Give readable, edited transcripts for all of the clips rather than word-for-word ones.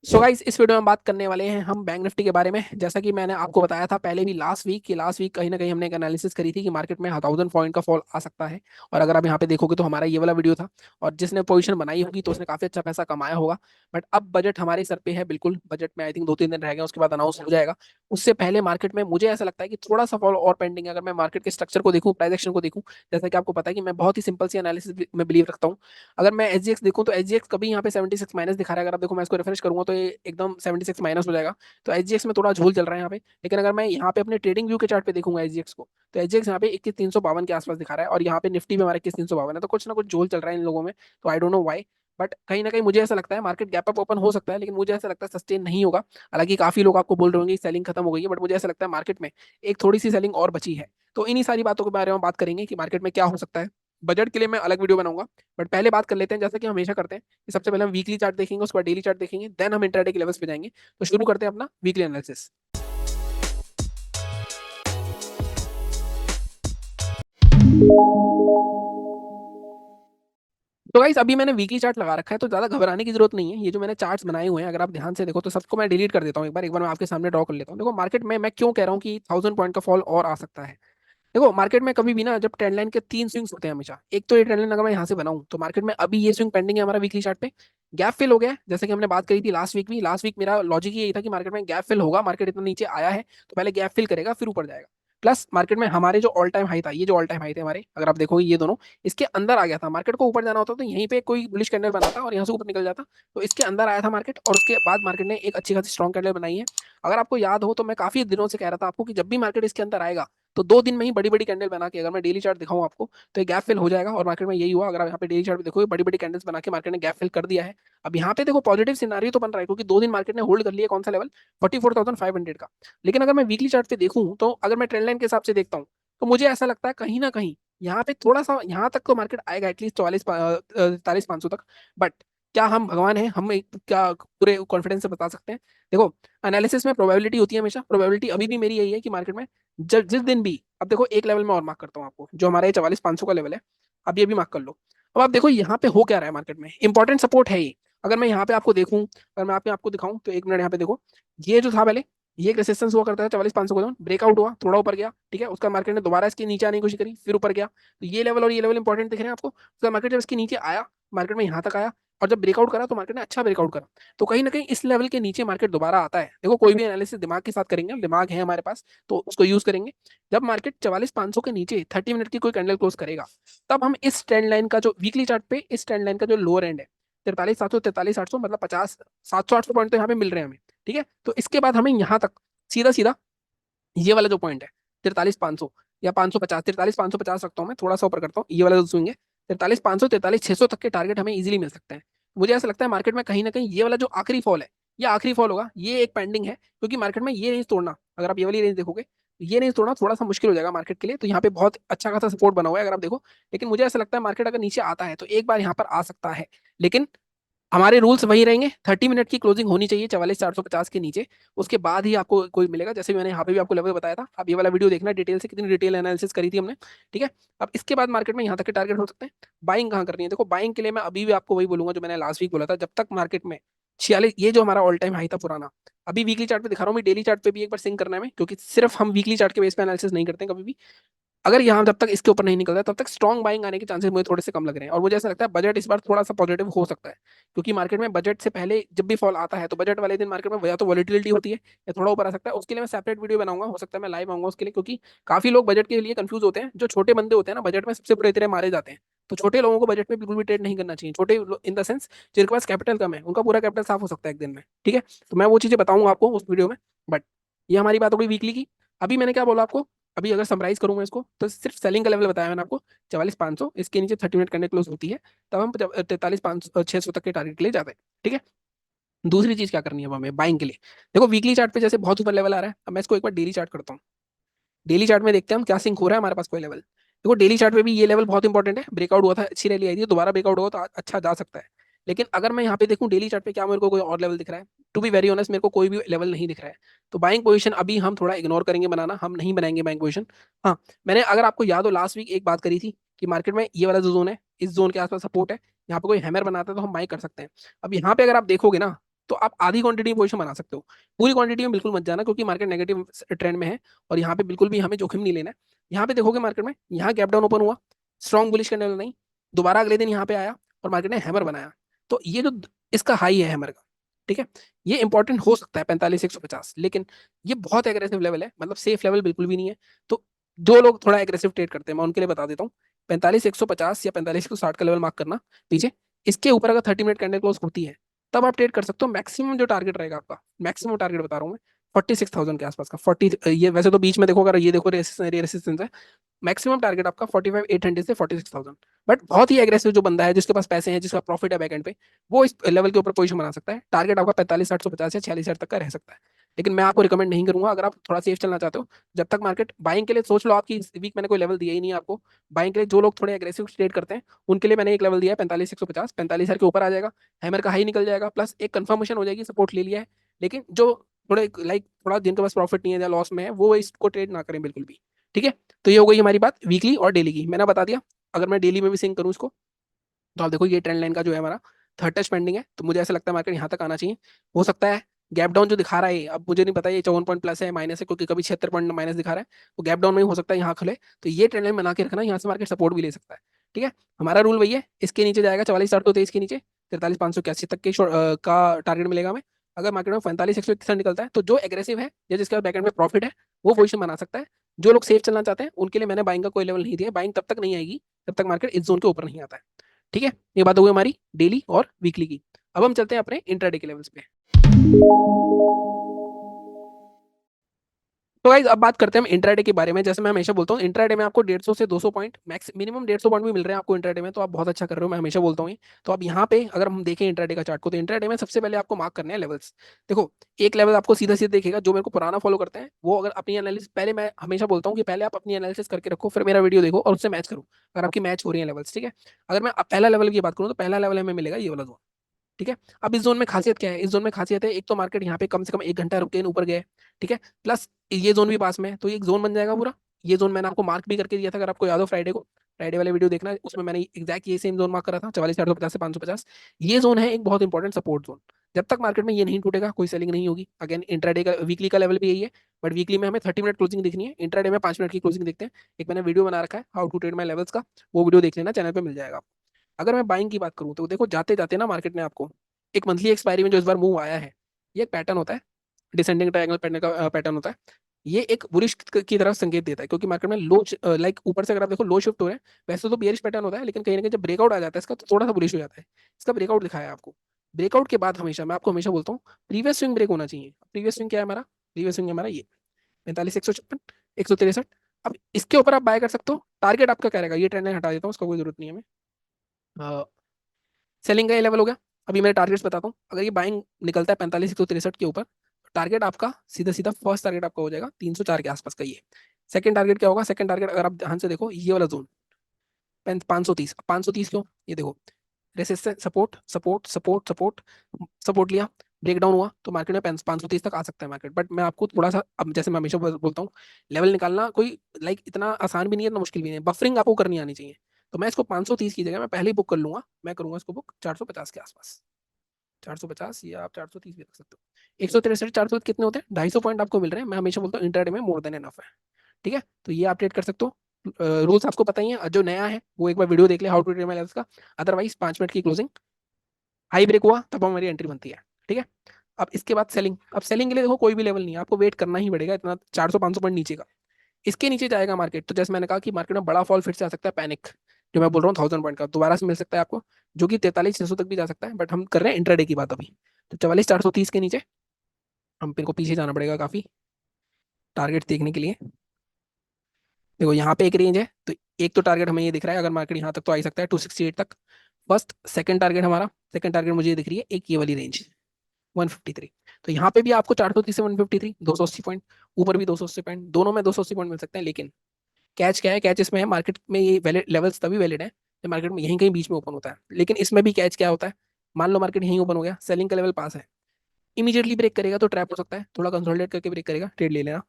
So guys, इस video में बात करने वाले हैं हम बैंक निफ्टी के बारे में। जैसा कि मैंने आपको बताया था पहले भी लास्ट वीक कहीं ना कहीं हमने एक एनालिसिस करी थी कि मार्केट में 1000 पॉइंट का फॉल आ सकता है। और अगर आप यहाँ पे देखोगे तो हमारा ये वाला वीडियो था। और जिसने पोजीशन बनाई होगी तो उसने काफी अच्छा पैसा कमाया होगा। बट अब बजट हमारे सर पे है, बिल्कुल बजट में आई थिंक 2-3 दिन रह गए, उसके बाद अनाउंस हो जाएगा। उससे पहले मार्केट में मुझे ऐसा लगता है कि थोड़ा सा फॉल और पेंडिंग है। अगर मैं मार्केट के स्ट्रक्चर को देखूँ, प्राइस एक्शन को देखूँ, जैसा कि आपको पता है कि मैं बहुत ही सिंपल सी एनालिसिस में बिलीव रखता हूँ। अगर मैं एसजीएक्स देखूं तो एसजीएक्स कभी यहाँ पे 76 माइनस दिखा रहा है। अगर आप देखो, मैं इसको रिफ्रेश करूंगा तो ये एकदम 76 माइनस हो जाएगा। तो एसजीएक्स में थोड़ा झोल चल रहा है यहाँ पे। लेकिन अगर मैं यहाँ पे अपने ट्रेडिंग व्यू के चार्ट पे देखूंगा एसजीएक्स को, तो एसजीएक्स यहाँ पे 21,352 के आसपास दिखा रहा है। और यहाँ पे निफ्टी भी हमारा 21,352 है। तो कुछ ना कुछ झोल चल रहा है इन लोगों में। तो I don't know why. But कहीं ना कहीं मुझे ऐसा लगता है मार्केट गैप अप ओपन हो सकता है, लेकिन मुझे ऐसा लगता है सस्टेन नहीं होगा। हालांकि काफी लोग आपको बोल रहे होंगे सेलिंग खत्म हो गई है, बट मुझे ऐसा लगता है मार्केट में एक थोड़ी सी सेलिंग और बची है। तो इन्हीं सारी बातों के बारे में बात करेंगे कि मार्केट में क्या हो सकता है। बजट के लिए मैं अलग वीडियो बनाऊंगा। बट पहले बात कर लेते हैं, जैसा कि हम हमेशा करते हैं, कि सबसे पहले हम वीकली चार्ट देखेंगे, उसके बाद डेली चार्ट देखेंगे, देन हम इंट्राडे के लेवल्स पे जाएंगे। तो शुरू करते हैं अपना वीकली एनालिसिस। तो गाइस, अभी मैंने वीकली चार्ट लगा रखा है, तो ज्यादा घबराने की जरूरत नहीं है। ये जो मैंने चार्ट्स बनाए हुए हैं, अगर आप ध्यान से देखो तो सबको मैं डिलीट कर देता हूँ। एक बार मैं आपके सामने ड्रॉ कर लेता हूँ। देखो मार्केट में मैं क्यों कह रहा हूँ कि 1000 पॉइंट का फॉल और आ सकता है। देखो मार्केट में कभी भी ना, जब ट्रेंड लाइन के 3 स्विंग्स होते हैं हमेशा। एक तो ये ट्रेंड लाइन अगर मैं यहाँ से बनाऊं तो मार्केट में अभी ये स्विंग पेंडिंग है हमारा वीकली चार्ट पे। गैप फिल हो गया है, जैसे कि हमने बात करी थी लास्ट वीक भी। लास्ट वीक मेरा लॉजिक यही था कि मार्केट में गैप फिल होगा। मार्केट इतना नीचे आया है तो पहले गैप फिल करेगा फिर ऊपर जाएगा। प्लस मार्केट में हमारे जो ऑल टाइम हाई था, ये जो ऑल टाइम हाई थे हमारे, अगर आप देखोगे ये दोनों, इसके अंदर आ गया था। मार्केट को ऊपर जाना होता तो यहीं पे कोई बुलिश कैंडल बनाता और यहाँ से ऊपर निकल जाता। तो इसके अंदर आया था मार्केट, और उसके बाद मार्केट ने एक अच्छी खासी स्ट्रॉन्ग कैंडल बनाई है। अगर आपको याद हो तो मैं काफी दिनों से कह रहा था आपको कि जब भी मार्केट इसके अंदर आएगा तो 2 दिन में ही बड़ी बड़ी कैंडल बना के, अगर मैं डेली चार्ट दिखाऊं आपको, तो ये गैप फिल हो जाएगा। और मार्केट में यही हुआ। अगर आप यहाँ पे डेली चार्ट पे देखोगे, बड़ी बड़ी कैंडल्स बना के मार्केट ने गैप फिल कर दिया है। अब यहाँ पे देखो पॉजिटिव सिनारियो तो बन रहा है, क्योंकि 2 दिन मार्केट ने होल्ड कर लिया कौन सा लेवल, 44,500 का। लेकिन अगर मैं वीकली चार्ट पे देखूं, तो अगर मैं ट्रेंड लाइन के हिसाब से देखता हूँ, तो मुझे ऐसा लगता है कहीं ना कहीं यहाँ पे थोड़ा सा यहाँ तक तो मार्केट आएगा, एटलीस्ट 44,500 तक। बट क्या हम भगवान हैं? हम क्या पूरे कॉन्फिडेंस से बता सकते हैं? देखो, एनालिसिस में प्रोबेबिलिटी होती है हमेशा। प्रोबेबिलिटी अभी भी मेरी यही है कि मार्केट में जब जिस दिन भी, अब देखो एक लेवल में और मार्क करता हूँ आपको, जो हमारा ये 44,500 का लेवल है। अब ये भी मार्क कर लो। अब आप देखो यहाँ पे हो क्या रहा है मार्केट में, इंपॉर्टेंट सपोर्ट है ये। अगर मैं यहाँ पे आपको देखूं, अगर मैं आपको दिखाऊं, तो एक मिनट यहाँ पे देखो। ये जो था पहले, ये एक रेसिस्टेंस हुआ करता है 44,500 का जोन, ब्रेकआउट हुआ, थोड़ा ऊपर गया, ठीक है। उसका मार्केट ने दोबारा इसके नीचे आने की कोशिश करी, फिर ऊपर गया। तो ये लेवल और ये लेवल इंपॉर्टेंट दिख रहे हैं आपको। उसका मार्केट जब इसके नीचे आया, मार्केट में यहाँ तक आया, और जब ब्रेकआउट करा तो मार्केट ने अच्छा ब्रेकआउट करा। तो कहीं ना कहीं इस लेवल के नीचे मार्केट दोबारा आता है। देखो कोई भी एनालिसिस दिमाग के साथ करेंगे, दिमाग है हमारे पास तो उसको यूज करेंगे। जब मार्केट 44,500 के नीचे 30 मिनट की कोई कैंडल क्लोज करेगा, तब हम इस ट्रेंड लाइन का जो वीकली चार्ट पे, इस ट्रेंड लाइन का जो लोअर एंड है, 43,700, 43,800, मतलब 50, 700-800 पॉइंट तो यहाँ पे मिल रहे हैं हमें। ठीक है, तो इसके बाद हमें यहाँ तक सीधा सीधा ये वाला जो पॉइंट है 43,500 या 550, 43,550 रखता हूँ मैं, थोड़ा सा ऊपर करता हूँ, ये वाला जो स्विंग है 43,500, 43,600 तक के टारगेट हमें इजीली मिल सकते हैं। मुझे ऐसा लगता है मार्केट में कहीं ना कहीं ये वाला जो आखिरी फॉल है, ये आखिरी फॉल होगा। ये एक पेंडिंग है, क्योंकि मार्केट में ये रेंज तोड़ना, अगर आप ये वाली रेंज देखोगे, तो ये रेंज तोड़ना थोड़ा सा मुश्किल हो जाएगा मार्केट के लिए। तो यहाँ पे बहुत अच्छा खासा सपोर्ट बना हुआ है अगर आप देखो। लेकिन मुझे ऐसा लगता है मार्केट अगर नीचे आता है तो एक बार यहाँ पर आ सकता है। लेकिन हमारे रूल्स वही रहेंगे, 30 मिनट की क्लोजिंग होनी चाहिए 44,450 के नीचे। उसके बाद ही आपको कोई मिलेगा। जैसे मैंने यहाँ पे भी आपको लेवल बताया था, आप ये वाला वीडियो देखना डिटेल से, कितनी डिटेल एनालिसिस करी थी हमने। ठीक है, अब इसके बाद मार्केट में यहाँ तक के टारगेट हो सकते हैं। बाइंग कहाँ करनी है? देखो बाइंग के लिए मैं अभी भी आपको वही बोलूंगा जो मैंने लास्ट वीक बोला था। जब तक मार्केट में 46, ये जो हमारा ऑल टाइम हाई था पुराना, अभी वीकली चार्ट पे दिखा रहा हूँ मैं, डेली चार्ट पे भी एक बार सिंक करना है हमें, क्योंकि सिर्फ हम वीकली चार्ट के बेस पे एनालिसिस नहीं करते हैं कभी भी। अगर यहाँ जब तक इसके ऊपर नहीं निकलता, तब तक स्ट्रॉन्ग बाइंग आने के चांसेस मुझे थोड़े से कम लग रहे हैं। और मुझे ऐसा लगता है बजट इस बार थोड़ा सा पॉजिटिव हो सकता है, क्योंकि मार्केट में बजट से पहले जब भी फॉल आता है, तो बजट वाले दिन मार्केट में या तो वॉलिटिलिटी होती है या थोड़ा ऊपर आ सकता है। उसके लिए मैं सेपरेट वीडियो बनाऊंगा, हो सकता है मैं लाइव आऊंगा उसके लिए, क्योंकि काफी लोग बजट के लिए कंफ्यूज होते हैं। जो छोटे बंदे होते हैं ना, बजट में सबसे बुरे तरह मारे जाते हैं। तो छोटे लोगों को बजट में बिल्कुल भी ट्रेड नहीं करना चाहिए। छोटे इन द सेंस जिनके पास कैपिटल कम है, उनका पूरा कैपिटल साफ हो सकता है एक दिन में। ठीक है, तो मैं वो चीजें बताऊंगा आपको उस वीडियो में। बट ये हमारी बात हो गई वीकली की। अभी मैंने क्या बोला आपको, अभी अगर समराइज करूंगा इसको, तो सिर्फ सेलिंग का लेवल बताया मैंने आपको 44,500, इसके नीचे 30 मिनट कैंडल क्लोज होती है, तब हम 43,500 तक के टारगेट के लिए जाते हैं। ठीक है, दूसरी चीज क्या करनी है अब हमें बाइंग के लिए। देखो वीकली चार्ट पे जैसे बहुत ऊपर लेवल आ रहा है, अब मैं इसको एक बार डेली चार्ट करता हूँ। डेली चार्ट में देखते हैं हम क्या सिंक हो रहा है हमारे पास कोई लेवल। देखो डेली चार्ट पे भी ये लेवल बहुत इंपॉर्टेंट है। ब्रेकआउट हुआ था, अच्छी रैली आई थी, दोबारा ब्रेकआउट हुआ तो अच्छा जा सकता है। लेकिन अगर मैं यहाँ पे देखूं डेली चार्ट पे, क्या मेरे को कोई और लेवल दिख रहा है? टू बी वेरी ऑनेस्ट, मेरे को कोई भी लेवल नहीं दिख रहा है। तो बाइंग पोजीशन अभी हम थोड़ा इग्नोर करेंगे बनाना, हम नहीं बनाएंगे बाइंग पोजीशन। हाँ, मैंने, अगर आपको याद हो, लास्ट वीक एक बात करी थी कि मार्केट में ये वाला जो जोन है, इस जोन के आसपास सपोर्ट है, यहाँ पे कोई हैमर बनाता है तो हम बाइंग कर सकते हैं। अब यहाँ पे अगर आप देखोगे ना, तो आप आधी क्वांटिटी में पोजीशन बना सकते हो, पूरी क्वांटिटी में बिल्कुल मत जाना, क्योंकि मार्केट नेगेटिव ट्रेंड में है और यहाँ पे बिल्कुल भी हमें जोखिम नहीं लेना है। यहाँ पे देखोगे मार्केट में यहाँ गैप डाउन ओपन हुआ, स्ट्रॉन्ग बुलिश कैंडल नहीं, दोबारा अगले दिन यहाँ पे आया और मार्केट ने हैमर बनाया। तो ये जो इसका हाई है हैमर का, ठीक है, ये इंपॉर्टेंट हो सकता है 45,150, लेकिन ये बहुत एग्रेसिव लेवल है, मतलब सेफ लेवल बिल्कुल भी नहीं है। तो जो लोग थोड़ा एग्रेसिव ट्रेड करते हैं मैं उनके लिए बता देता हूँ, 45,150 या 45,160 का लेवल मार्क करना पीछे, इसके ऊपर अगर 30 मिनट कैंडल क्लोज होती है तब आप ट्रेड कर सकते हो। मैक्सिमम जो टारगेट रहेगा आपका, मैक्सिमम टारगेट बता रहा हूँ मैं, 46,000 के आसपास का, 40, ये वैसे तो बीच में देखो, अगर ये देखो रेसिस्टेंस है, मैक्सिमम टारगेट आपका 45,800 से 46,000। बट बहुत ही एग्रेसिव जो बंदा है, जिसके पास पैसे हैं, जिसका प्रॉफिट है बैकएंड पे, वो इस लेवल के ऊपर पोजीशन बना सकता है। टारगेट आपका 45,850 या 46,000 तक का रह सकता है। लेकिन मैं आपको रिकमेंड नहीं करूंगा, अगर आप थोड़ा सेफ चलना चाहते हो, जब तक मार्केट बाइंग के लिए सोच लो, आपकी इस वीक मैंने कोई लेवल दिया ही नहीं है आपको। बाइंग के लिए जो लोग थोड़े एग्रेसिव ट्रेड करते हैं उनके लिए मैंने एक लेवल दिया है 45,150, 45,000 के ऊपर आ जाएगा, हैमर का हाई निकल जाएगा, प्लस एक कंफर्मेशन हो जाएगी सपोर्ट ले लिया है। लेकिन जो थोड़े थोड़ा जिनके पास प्रॉफिट नहीं है या लॉस में है, वो इसको ट्रेड ना करें बिल्कुल भी। ठीक है, तो ये हो गई हमारी बात वीकली और डेली की, मैंने बता दिया। अगर मैं डेली में भी सिंक करूँ इसको, तो आप देखो ये ट्रेंड लाइन का जो है हमारा थर्ड टच पेंडिंग है, तो मुझे ऐसा लगता है मार्केट यहाँ तक आना चाहिए। हो सकता है गैप डाउन जो दिखा रहा है, अब मुझे नहीं पता ये 54 पॉइंट प्लस है माइनस है, क्योंकि कभी 76 पॉइंट माइनस दिखा रहा है, तो गैप डाउन में ही हो सकता है यहाँ खुले। तो ये ट्रेंड लाइन बना के रखना, यहाँ से मार्केट सपोर्ट भी ले सकता है। ठीक है, हमारा रूल वही है, इसके नीचे जाएगा 44,823 के नीचे 43,581 तक के का टारगेट मिलेगा हमें। अगर मार्केट में 45,161 निकलता है, तो जो एग्रेसिव है या जिसके पास बैकएंड में प्रॉफिट है वो पोजीशन बना सकता है। जो लोग सेफ चलना चाहते हैं उनके लिए मैंने बाइंग का कोई लेवल नहीं दिया, बाइंग तब तक नहीं आएगी जब तक मार्केट इस जोन के ऊपर नहीं आता है। ठीक है, ये बात हो गई हमारी डेली और वीकली की। अब हम चलते हैं अपने इंट्राडे के लेवल्स पे। तो गाइज अब बात करते हैं हम इंट्राडे के बारे में। जैसे मैं हमेशा बोलता हूँ, इंट्राडे में आपको 150 से 200 पॉइंट मैक्स, मिनिमम 150 पॉइंट भी मिल रहे हैं आपको इंट्राडे में, तो आप बहुत अच्छा कर रहे हो, मैं हमेशा बोलता हूँ ये। तो अब यहाँ पे अगर हम देखें इंट्राडे का चार्ट को, तो इंट्राडे में सबसे पहले आपको मार्क करने हैं लेवल्स। देखो, एक लेवल आपको सीधा सीधा देखेगा, जो मेरे को पुराना फॉलो करते हैं वो, अगर अपनी एनालिसिस पहले, मैं हमेशा बोलता हूँ कि पहले आप अपनी एनालिसिस करके रखो, फिर मेरा वीडियो देखो और उससे मैच करो, अगर आपकी मैच हो रही है लेवल्स। ठीक है, अगर मैं पहला लेवल की बात करूँ, तो पहला लेवल हमें मिलेगा ये वाला जोन। ठीक है, अब इस जोन में खासियत क्या है, इस जोन में खासियत है, एक तो मार्केट यहाँ पे कम से कम 1 घंटा रुक के ऊपर गए। ठीक है, प्लस ये जोन भी पास में है, तो ये एक जोन बन जाएगा पूरा। ये जोन मैंने आपको मार्क भी करके दिया था, अगर आपको याद हो फ्राइडे को, फ्राइडे वाले वीडियो देखना, उसमें मैंने एग्जैक्ट ये सेम जोन मार्क करा था, 44,850 से 550। ये जोन है एक बहुत इंपॉर्टेंट सपोर्ट जोन। जब तक मार्केट में ये नहीं टूटेगा कोई सेलिंग नहीं होगी। अगेन इंट्राडे का, वीकली का लेवल भी यही है, बट वीकली में हमें 30 मिनट क्लोजिंग देखनी है, इंट्राडे में 5 मिनट की क्लोजिंग देखते हैं। एक मैंने वीडियो बना रखा है how to trade my levels का, वो वीडियो देख लेना, चैनल पे मिल जाएगा। अगर मैं बाइंग की बात करूँ, तो देखो जाते जाते ना मार्केट ने आपको एक मंथली एक्सपायरी में जो इस बार मूव आया है, ये एक पैटर्न होता है, डिसेंडिंग ट्रायंगल पैटर्न का पैटर्न होता है। ये एक बुलिश की तरफ संकेत देता है, क्योंकि मार्केट में लो, ऊपर से अगर आप देखो लो शिफ्ट हो रहे हैं, वैसे तो बेयरिश पैटर्न होता है, लेकिन कहीं ना कहीं जब ब्रेकआउट आ जाता है इसका, तो थोड़ा सा बुलिश हो जाता है। इसका ब्रेकआउट दिखाया है आपको। ब्रेकआउट के बाद हमेशा मैं आपको हमेशा बोलता हूँ, प्रीवियस स्विंग ब्रेक होना चाहिए। प्रीवियस स्विंग क्या है हमारा, प्रीवियस स्विंग हमारा ये 45,156, 163। अब इसके ऊपर आप बाय कर सकते हो। टारगेट आपका क्या रहेगा, ये ट्रेंड लाइन हटा देता हूँ, उसका कोई जरूरत नहीं है हमें। सेलिंग का ये लेवल हो गया। अभी मैं टारगेट्स बताता हूँ, अगर ये बाइंग निकलता है 45,163 के ऊपर, टारगेट आपका सीधा सीधा फर्स्ट टारगेट आपका हो जाएगा 304 के आसपास का ये। सेकंड टारगेट क्या होगा, सेकंड टारगेट अगर आप ध्यान से देखो, ये वाला जोन 530, 530 क्यों, ये देखो, resistance, support support support support, support लिया, ब्रेकडाउन हुआ, तो मार्केट में 530 तक आ सकता है मार्केट। बट मैं आपको थोड़ा सा, अब जैसे मैं हमेशा बोलता हूँ, लेवल निकालना कोई इतना आसान भी नहीं है, इतना मुश्किल भी नहीं है, बफरिंग आपको करनी आनी चाहिए। तो मैं इसको 530 की जगह मैं पहले ही बुक कर लूंगा, मैं करूंगा इसको बुक 450 के आसपास, 450, या आप 430 भी रख सकते हो। 163, 400 कितने होते हैं, 250 पॉइंट आपको मिल रहे हैं। मैं हमेशा बोलता हूँ इंटरडे में मोर देन एनफ है। ठीक है, तो ये आप ट्रेड कर सकते हो। रूल्स आपको पता ही है, जो नया है वो एक बार वीडियो देख ले how to trade my levels का। अदरवाइज 5 मिनट की क्लोजिंग, हाई ब्रेक हुआ तब हमारी एंट्री बनती है। ठीक है, अब इसके बाद सेलिंग। अब सेलिंग के लिए देखो कोई भी लेवल नहीं है, आपको वेट करना ही पड़ेगा इतना, 400 500 पॉइंट नीचे का। इसके नीचे जाएगा मार्केट, तो जैसे मैंने कहा कि मार्केट में बड़ा फॉल फिर से आ सकता है, पैनिक, जो मैं बोल रहा हूँ 1000 पॉइंट का दोबारा से मिल सकता है आपको, जो कि 43,600 तक भी जा सकता है। बट हम कर रहे हैं इंट्राडे की बात अभी। तो 44,430 के नीचे हम फिर को पीछे जाना पड़ेगा काफी टारगेट देखने के लिए। देखो यहाँ पे एक रेंज है, तो एक तो टारगेट हमें ये दिख रहा है, अगर मार्केट यहाँ तक तो आ ही सकता है 268 तक। फर्स्ट सेकंड टारगेट हमारा, सेकंड टारगेट मुझे ये दिख रही है एक ये वाली रेंज 153। तो यहाँ पे भी आपको 430 से 153, 280 पॉइंट, ऊपर भी 280 पॉइंट, दोनों में 280 पॉइंट मिल सकते हैं। लेकिन कैच क्या है, कैच इसमें है, मार्केट में ये वैलिड लेवल्स तभी वैलिड है जब मार्केट में यहीं कहीं बीच में ओपन होता है। लेकिन इसमें भी कैच क्या होता है, मान लो मार्केट यहीं ओपन हो गया, सेलिंग का लेवल पास है, इमीडिएटली ब्रेक करेगा तो ट्रैप हो सकता है, थोड़ा कंसोलिडेट करके ब्रेक करेगा, ट्रेड ले लेना।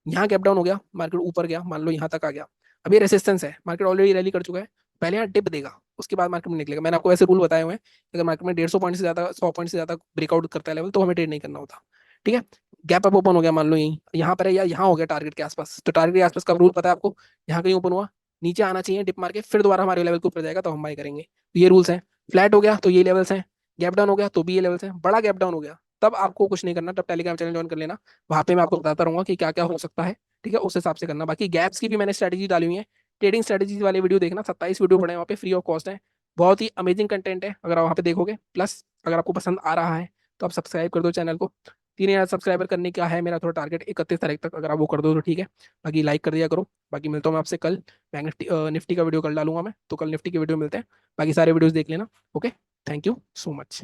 यहाँ गैप डाउन हो गया, मार्केट ऊपर गया, मान लो यहाँ तक आ गया, अब ये रेसिस्टेंस है, मार्केट ऑलरेडी रैली कर चुका है, पहले यहाँ डिप देगा, उसके बाद मार्केट में निकलेगा। मैंने आपको ऐसे रूल बताए हुए हैं, अगर मार्केट में 150 पॉइंट से ज़्यादा 100 पॉइंट से ज़्यादा ब्रेकआउट करता है लेवल, तो हमें ट्रेड नहीं करना होता। ठीक है, गैप अप ओपन हो गया, मान लो यहीं यहाँ पर है या यहाँ हो गया टारगेट के आसपास, तो टारगेट के आसपास का रूल पता है आपको, यहाँ कहीं ओपन हुआ, नीचे आना चाहिए डिप मार के, फिर दोबारा हमारे लेवल के ऊपर जाएगा तो हम बाय करेंगे। तो ये रूल्स हैं। फ्लैट हो गया तो ये लेवल्स हैं, गैप डाउन हो गया तो भी ये लेवल्स हैं, बड़ा गैप डाउन हो गया तब आपको कुछ नहीं करना, तब टेलीग्राम चैनल ज्वाइन कर लेना, वहां पे मैं आपको बताता रहूंगा कि क्या क्या हो सकता है। ठीक है, उस हिसाब से करना। बाकी गैप्स की भी मैंने स्ट्रैटेजी डाली हुई है, ट्रेडिंग स्ट्रैटेजीज वाले वीडियो देखना, 27 वीडियो पड़े हैं वहाँ पे, फ्री ऑफ कॉस्ट है, बहुत ही अमेजिंग कंटेंट है अगर आप वहाँ पे देखोगे। प्लस अगर आपको पसंद आ रहा है तो आप सब्सक्राइब कर दो चैनल को। 3,000 सब्सक्राइबर करने का है मेरा थोड़ा टारगेट 31 तारीख तक, अगर आप वो कर दो तो ठीक है। बाकी लाइक कर दिया करो। बाकी मिलता हूँ मैं आपसे कल, बैंक निफ्टी निफ्टी का वीडियो कल डालूंगा मैं, तो कल निफ्टी की वीडियो मिलते हैं। बाकी सारे वीडियोस देख लेना। Okay, thank you so much.